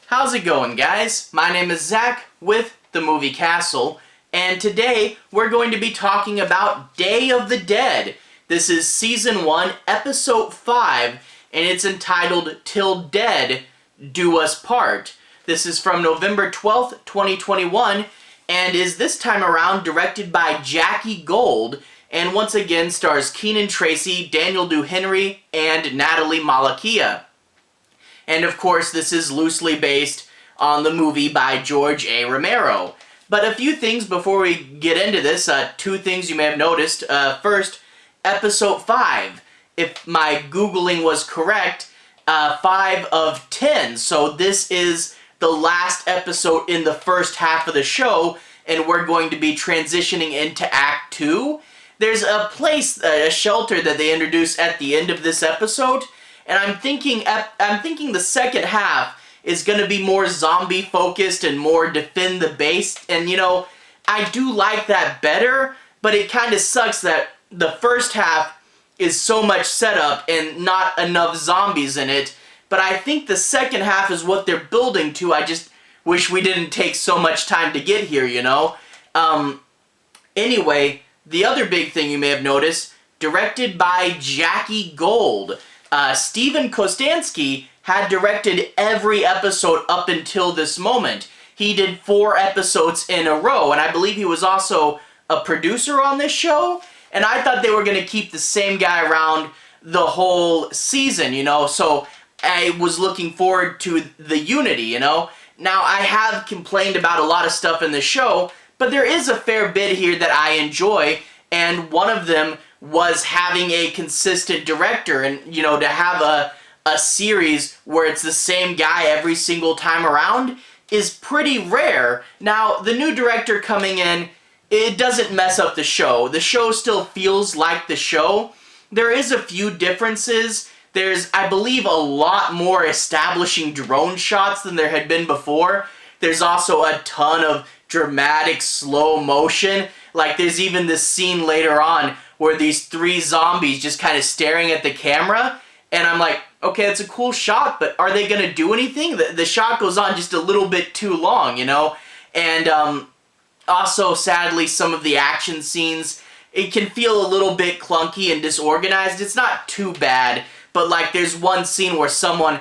How's it going, guys? My name is Zach with The Movie Castle, and today we're going to be talking about Day of the Dead. This is Season 1, Episode 5, and it's entitled Till Dead Do Us Part. This is from November 12th, 2021, and is this time around directed by Jacquie Gould, and once again stars Keenan Tracey, Doheny and Natalie Malaika. And of course, this is loosely based on the movie by George A. Romero. But a few things before we get into this, two things you may have noticed. First, Episode 5. If my Googling was correct, 5 of 10. So this is the last episode in the first half of the show, and we're going to be transitioning into Act 2. There's a place, a shelter that they introduce at the end of this episode, and I'm thinking the second half is going to be more zombie focused and more defend the base. And you know, I do like that better, but it kind of sucks that the first half is so much setup and not enough zombies in it. But I think the second half is what they're building to. I just wish we didn't take so much time to get here, you know? Anyway, the other big thing you may have noticed, directed by Jacquie Gould. Steven Kostanski had directed every episode up until this moment. He did 4 episodes in a row, and I believe he was also a producer on this show, and I thought they were going to keep the same guy around the whole season, you know, so I was looking forward to the unity, you know. Now, I have complained about a lot of stuff in the show, but there is a fair bit here that I enjoy, and one of them was having a consistent director, and you know, to have a series where it's the same guy every single time around is pretty rare. Now, the new director coming in, it doesn't mess up the show. The show still feels like the show. There is a few differences. There's, I believe, a lot more establishing drone shots than there had been before. There's also a ton of dramatic slow motion. Like, there's even this scene later on where these 3 zombies just kind of staring at the camera, and I'm like, okay, it's a cool shot, but are they gonna do anything? The shot goes on just a little bit too long, you know? And also, sadly, some of the action scenes, it can feel a little bit clunky and disorganized. It's not too bad, but like there's one scene where someone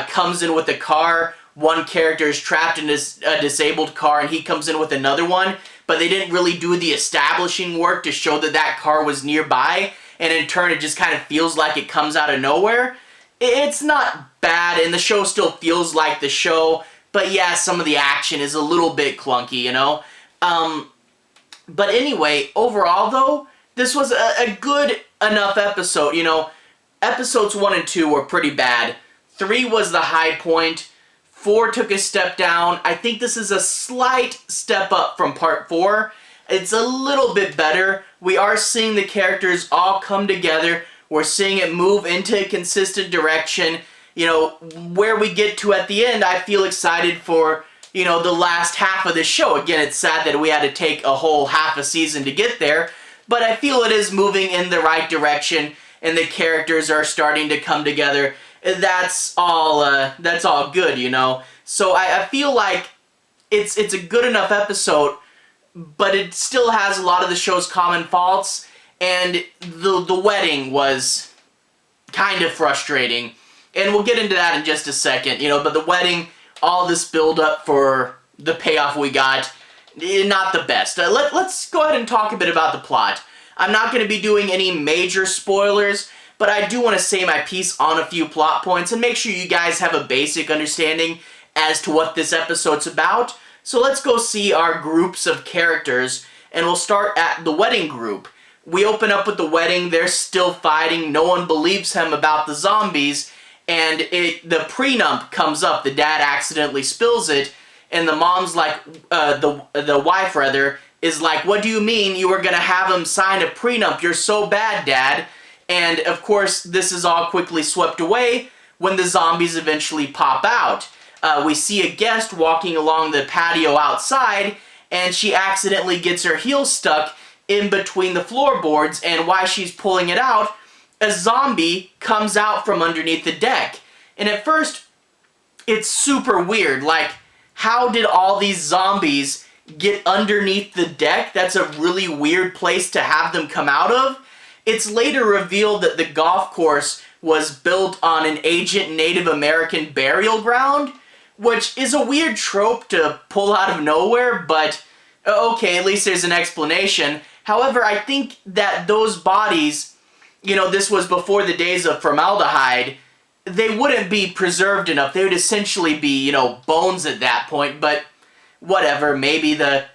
comes in with a car, one character is trapped in a disabled car, and he comes in with another one, but they didn't really do the establishing work to show that that car was nearby, and in turn it just kind of feels like it comes out of nowhere. It's not bad, and the show still feels like the show, but yeah, some of the action is a little bit clunky, you know? But anyway, overall though, this was a good enough episode, you know? Episodes 1 and 2 were pretty bad. 3 was the high point. 4 took a step down. I think this is a slight step up from Part 4. It's a little bit better. We are seeing the characters all come together. We're seeing it move into a consistent direction. You know, where we get to at the end, I feel excited for, you know, the last half of the show. Again, it's sad that we had to take a whole half a season to get there, but I feel it is moving in the right direction, and the characters are starting to come together. That's all good, you know. So I feel like it's a good enough episode, but it still has a lot of the show's common faults, and the wedding was kind of frustrating, and we'll get into that in just a second, you know. But the wedding, all this build up for the payoff we got, not the best. Let's go ahead and talk a bit about the plot. I'm not going to be doing any major spoilers, but I do want to say my piece on a few plot points and make sure you guys have a basic understanding as to what this episode's about. So let's go see our groups of characters, and we'll start at the wedding group. We open up with the wedding. They're still fighting. No one believes him about the zombies, and the prenup comes up. The dad accidentally spills it, and the mom's like, the wife rather, is like, what do you mean you were going to have him sign a prenup? You're so bad, Dad. And of course, this is all quickly swept away when the zombies eventually pop out. We see a guest walking along the patio outside, and she accidentally gets her heel stuck in between the floorboards, and while she's pulling it out, a zombie comes out from underneath the deck. And at first, it's super weird. Like, how did all these zombies get underneath the deck? That's a really weird place to have them come out of. It's later revealed that the golf course was built on an ancient Native American burial ground, which is a weird trope to pull out of nowhere, but okay, at least there's an explanation. However, I think that those bodies, you know, this was before the days of formaldehyde, they wouldn't be preserved enough. They would essentially be, you know, bones at that point, but whatever, maybe the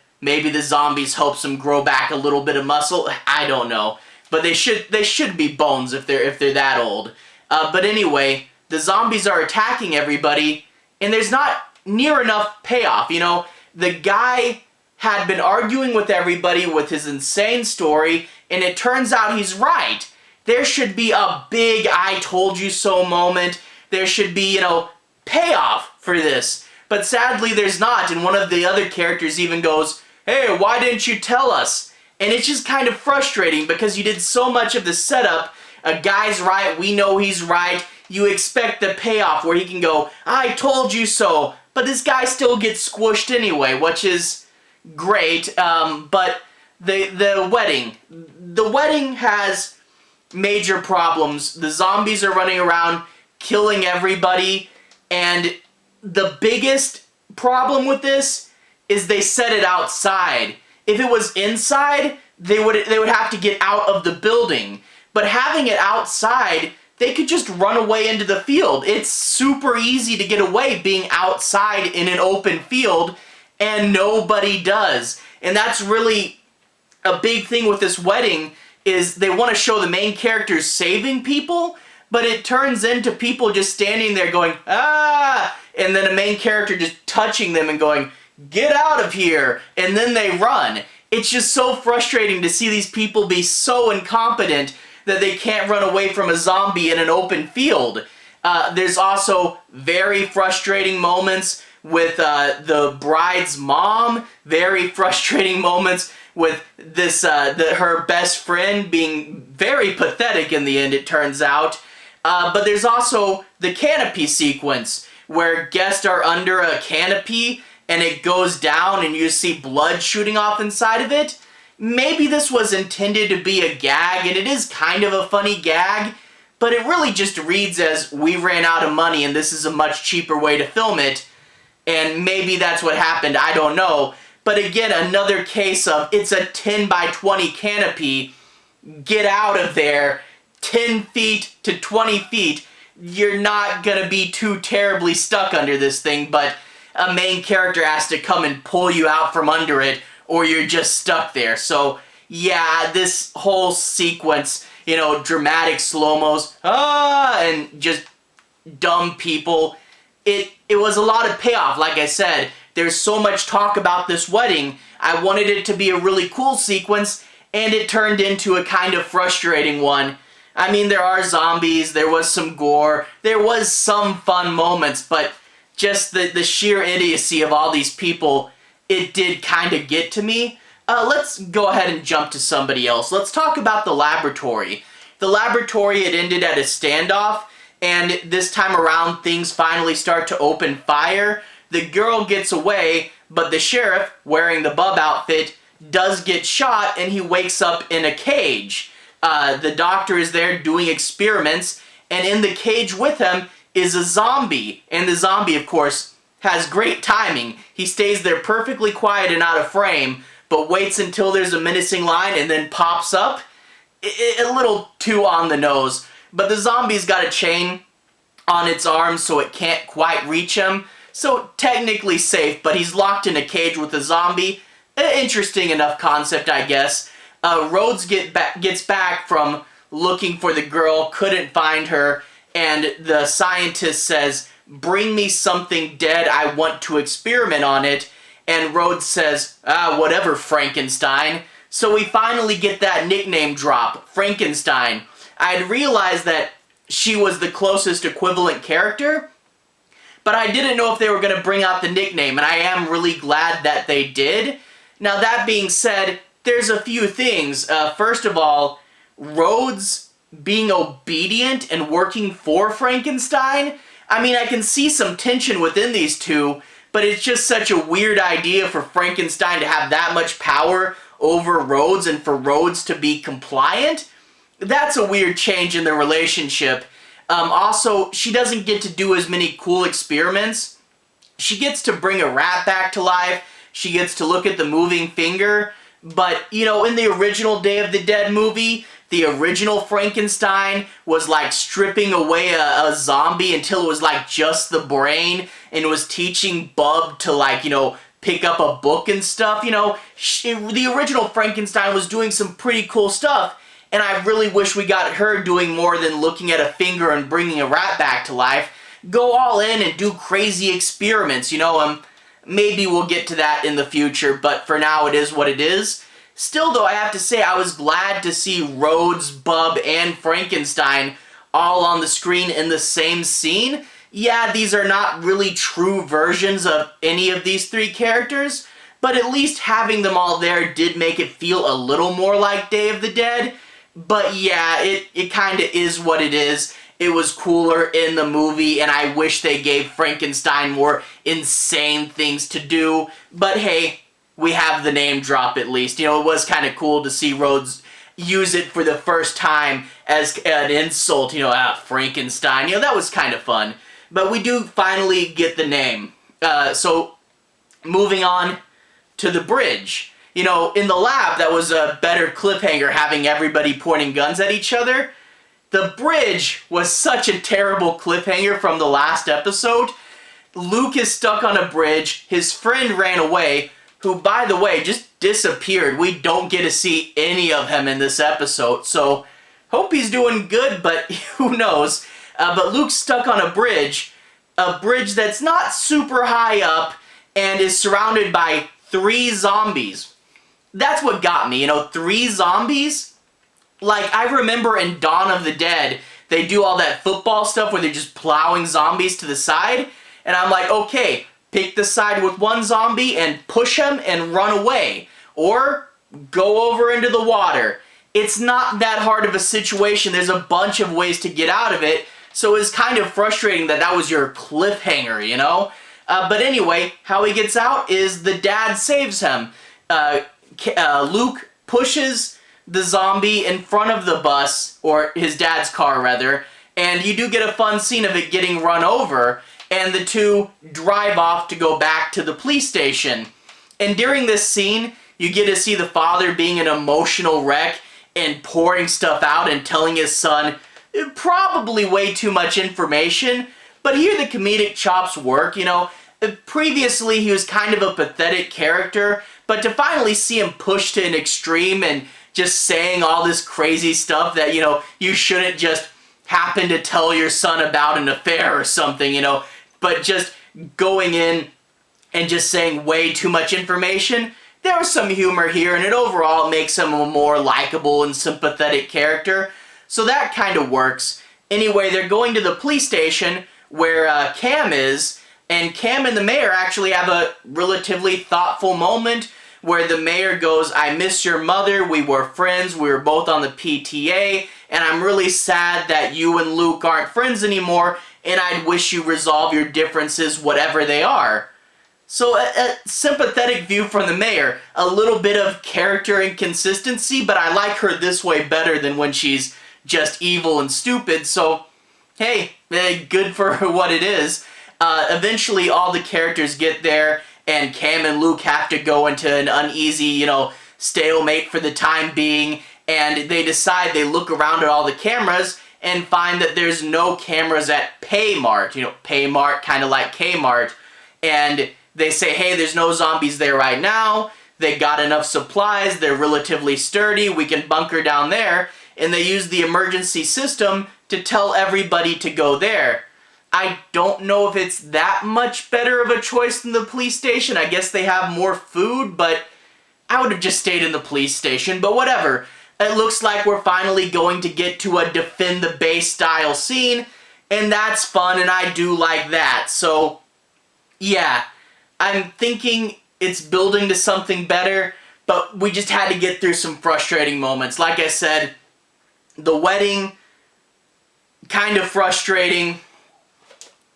zombies helps them grow back a little bit of muscle. I don't know. But they should be bones if they're that old. But anyway, the zombies are attacking everybody, and there's not near enough payoff. You know, the guy had been arguing with everybody with his insane story, and it turns out he's right. There should be a big I told you so moment. There should be, you know, payoff for this. But sadly there's not, and one of the other characters even goes, "Hey, why didn't you tell us?" And it's just kind of frustrating because you did so much of the setup. A guy's right, we know he's right. You expect the payoff where he can go, "I told you so." But this guy still gets squished anyway, which is great. But the wedding has major problems. The zombies are running around killing everybody, and the biggest problem with this is they set it outside. If it was inside, they would have to get out of the building. But having it outside, they could just run away into the field. It's super easy to get away being outside in an open field, and nobody does. And that's really a big thing with this wedding, is they want to show the main characters saving people, but it turns into people just standing there going, "Ah!" and then a main character just touching them and going, "Get out of here!" and then they run. It's just so frustrating to see these people be so incompetent that they can't run away from a zombie in an open field. There's also very frustrating moments with the bride's mom, very frustrating moments with this her best friend being very pathetic in the end, it turns out. But there's also the canopy sequence, where guests are under a canopy and it goes down and you see blood shooting off inside of it. Maybe this was intended to be a gag, and it is kind of a funny gag, but it really just reads as, "We ran out of money and this is a much cheaper way to film it." And maybe that's what happened, I don't know. But again, another case of, it's a 10 by 20 canopy. Get out of there. 10 feet to 20 feet. You're not gonna be too terribly stuck under this thing, but a main character has to come and pull you out from under it, or you're just stuck there. So yeah, this whole sequence, you know, dramatic slow-mos, and just dumb people. It was a lot of payoff, like I said. There's so much talk about this wedding. I wanted it to be a really cool sequence, and it turned into a kind of frustrating one. I mean, there are zombies, there was some gore, there was some fun moments, but just the sheer idiocy of all these people, it did kind of get to me. Let's go ahead and jump to somebody else. Let's talk about the laboratory. The laboratory, it ended at a standoff, and this time around things finally start to open fire. The girl gets away, but the sheriff, wearing the bub outfit, does get shot, and he wakes up in a cage. The doctor is there doing experiments, and in the cage with him is a zombie. And the zombie, of course, has great timing. He stays there perfectly quiet and out of frame, but waits until there's a menacing line and then pops up. A little too on the nose. But the zombie's got a chain on its arm so it can't quite reach him. So technically safe, but he's locked in a cage with a zombie. Interesting enough concept, I guess. Rhodes gets back from looking for the girl, couldn't find her, and the scientist says, "Bring me something dead, I want to experiment on it." And Rhodes says, "Whatever, Frankenstein." So we finally get that nickname drop, Frankenstein. I had realized that she was the closest equivalent character, but I didn't know if they were going to bring out the nickname, and I am really glad that they did. Now, that being said, there's a few things. First of all, Rhodes being obedient and working for Frankenstein. I mean, I can see some tension within these two, but it's just such a weird idea for Frankenstein to have that much power over Rhodes and for Rhodes to be compliant. That's a weird change in their relationship. Also, she doesn't get to do as many cool experiments. She gets to bring a rat back to life. She gets to look at the moving finger. But, you know, in the original Day of the Dead movie, the original Frankenstein was like stripping away a zombie until it was like just the brain, and was teaching Bub to, like, you know, pick up a book and stuff. You know, the original Frankenstein was doing some pretty cool stuff, and I really wish we got her doing more than looking at a finger and bringing a rat back to life. Go all in and do crazy experiments, you know. Maybe we'll get to that in the future, but for now it is what it is. Still, though, I have to say I was glad to see Rhodes, Bub, and Frankenstein all on the screen in the same scene. Yeah, these are not really true versions of any of these three characters, but at least having them all there did make it feel a little more like Day of the Dead. But yeah, it kind of is what it is. It was cooler in the movie, and I wish they gave Frankenstein more insane things to do. But hey, we have the name drop at least. You know, it was kind of cool to see Rhodes use it for the first time as an insult. You know, Frankenstein. You know, that was kind of fun. But we do finally get the name. So, moving on to the bridge. You know, in the lab, that was a better cliffhanger, having everybody pointing guns at each other. The bridge was such a terrible cliffhanger from the last episode. Luke is stuck on a bridge. His friend ran away, who, by the way, just disappeared. We don't get to see any of him in this episode, so hope he's doing good, but who knows. But Luke's stuck on a bridge that's not super high up and is surrounded by 3 zombies. That's what got me, you know, 3 zombies? Like, I remember in Dawn of the Dead, they do all that football stuff where they're just plowing zombies to the side, and I'm like, okay, pick the side with 1 zombie and push him and run away, or go over into the water. It's not that hard of a situation. There's a bunch of ways to get out of it, so it's kind of frustrating that that was your cliffhanger, you know? But anyway, how he gets out is the dad saves him. Luke pushes the zombie in front of the bus, or his dad's car rather, and you do get a fun scene of it getting run over, and the two drive off to go back to the police station. And during this scene, you get to see the father being an emotional wreck and pouring stuff out and telling his son probably way too much information, but here the comedic chops work, you know. Previously, he was kind of a pathetic character, but to finally see him pushed to an extreme and just saying all this crazy stuff that, you know, you shouldn't just happen to tell your son about an affair or something, you know, but just going in and just saying way too much information, there was some humor here, and it overall makes him a more likable and sympathetic character, so that kind of works. Anyway, they're going to the police station where Cam is, and Cam and the mayor actually have a relatively thoughtful moment where the mayor goes, "I miss your mother, we were friends, we were both on the PTA, and I'm really sad that you and Luke aren't friends anymore, and I'd wish you resolve your differences, whatever they are." So a sympathetic view from the mayor, a little bit of character inconsistency, but I like her this way better than when she's just evil and stupid, so hey, good for what it is. Eventually all the characters get there, and Cam and Luke have to go into an uneasy, you know, stalemate for the time being, and they decide, they look around at all the cameras and find that there's no cameras at Paymart, you know, Paymart, kind of like Kmart, and they say, hey, there's no zombies there right now, they got enough supplies, they're relatively sturdy, we can bunker down there, and they use the emergency system to tell everybody to go there. I don't know if it's that much better of a choice than the police station. I guess they have more food, but I would have just stayed in the police station, but whatever. It looks like we're finally going to get to a defend the base style scene, and that's fun, and I do like that. So, yeah, I'm thinking it's building to something better, but we just had to get through some frustrating moments. Like I said, the wedding, kind of frustrating.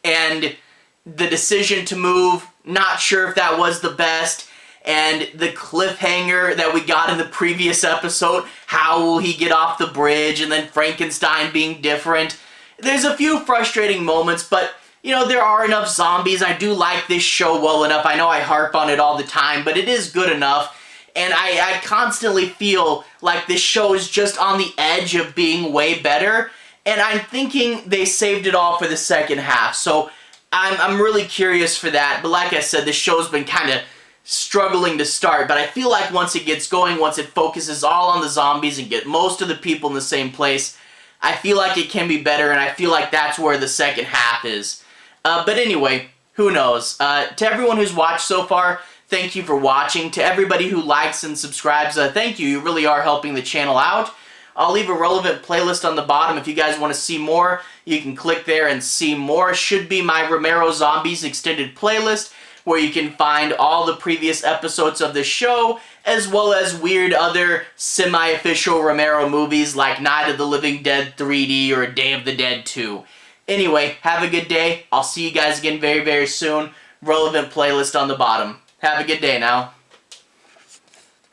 and the decision to move, not sure if that was the best, and the cliffhanger that we got in the previous episode, how will he get off the bridge, and then Frankenstein being different. There's a few frustrating moments, but you know, there are enough zombies. I do like this show well enough. I know I harp on it all the time, but it is good enough. And I constantly feel like this show is just on the edge of being way better. And I'm thinking they saved it all for the second half. So I'm really curious for that. But like I said, this show's been kind of struggling to start. But I feel like once it gets going, once it focuses all on the zombies and get most of the people in the same place, I feel like it can be better. And I feel like that's where the second half is. But anyway, who knows? To everyone who's watched so far, thank you for watching. To everybody who likes and subscribes, thank you. You really are helping the channel out. I'll leave a relevant playlist on the bottom. If you guys want to see more, you can click there and see more. Should be my Romero Zombies extended playlist, where you can find all the previous episodes of the show, as well as weird other semi-official Romero movies like Night of the Living Dead 3D or Day of the Dead 2. Anyway, have a good day. I'll see you guys again very, very soon. Relevant playlist on the bottom. Have a good day now.